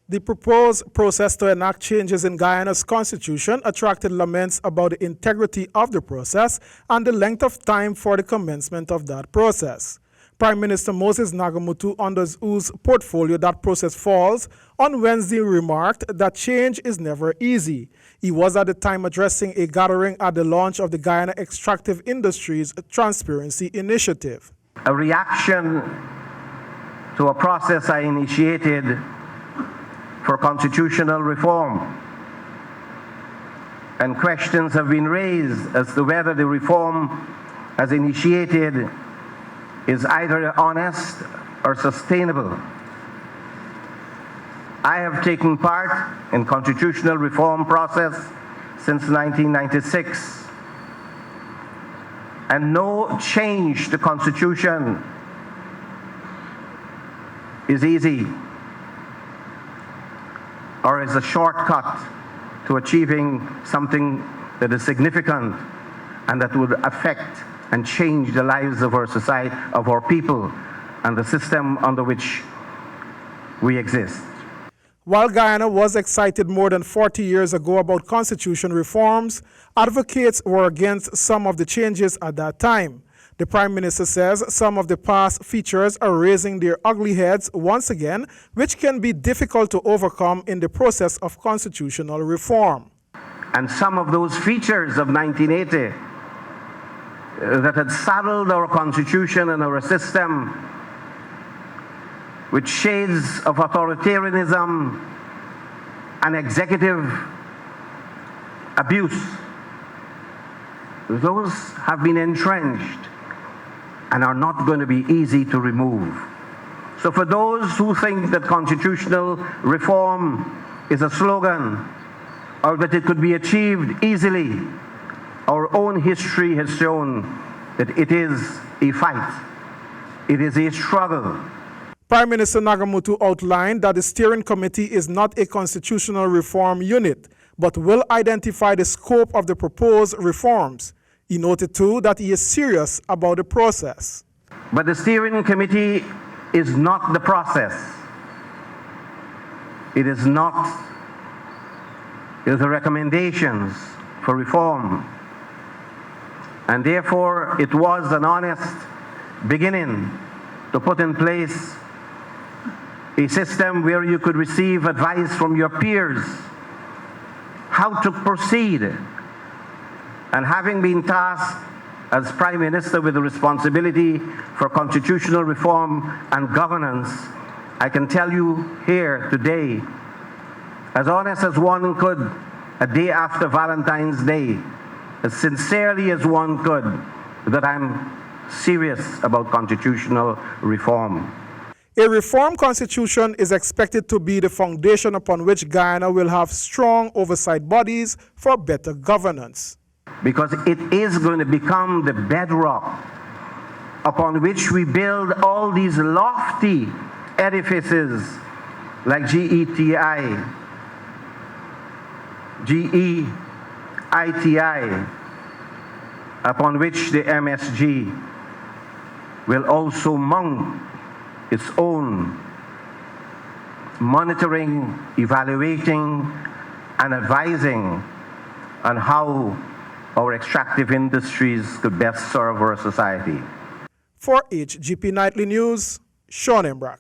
The proposed process to enact changes in Guyana's constitution attracted laments about the integrity of the process and the length of time for the commencement of that process. Prime Minister Moses Nagamootoo, under whose portfolio that process falls, on Wednesday remarked that change is never easy. He was at the time addressing a gathering at the launch of the Guyana Extractive Industries Transparency Initiative. A reaction to a process I initiated for constitutional reform, and questions have been raised as to whether the reform as initiated is either honest or sustainable. I have taken part in constitutional reform process since 1996, and no change to constitution is easy or is a shortcut to achieving something that is significant and that would affect and change the lives of our society, of our people, and the system under which we exist. While Guyana was excited more than 40 years ago about constitution reforms, advocates were against some of the changes at that time. The Prime Minister says some of the past features are raising their ugly heads once again, which can be difficult to overcome in the process of constitutional reform. And some of those features of 1980 that had saddled our constitution and our system with shades of authoritarianism and executive abuse, those have been entrenched and are not going to be easy to remove. So for those who think that constitutional reform is a slogan or that it could be achieved easily, our own history has shown that it is a fight. It is a struggle. Prime Minister Nagamootoo outlined that the steering committee is not a constitutional reform unit, but will identify the scope of the proposed reforms. He noted too that he is serious about the process. But the steering committee is not the process. It is not the recommendations for reform. And therefore, it was an honest beginning to put in place a system where you could receive advice from your peers how to proceed. And having been tasked as Prime Minister with the responsibility for constitutional reform and governance, I can tell you here today, as honest as one could a day after Valentine's Day, as sincerely as one could, that I'm serious about constitutional reform. A reformed constitution is expected to be the foundation upon which Guyana will have strong oversight bodies for better governance. Because it is going to become the bedrock upon which we build all these lofty edifices like GEITI, upon which the MSG will also mount its own monitoring, evaluating, and advising on how our extractive industries could best serve our society. For HGP Nightly News, Sean Embrack.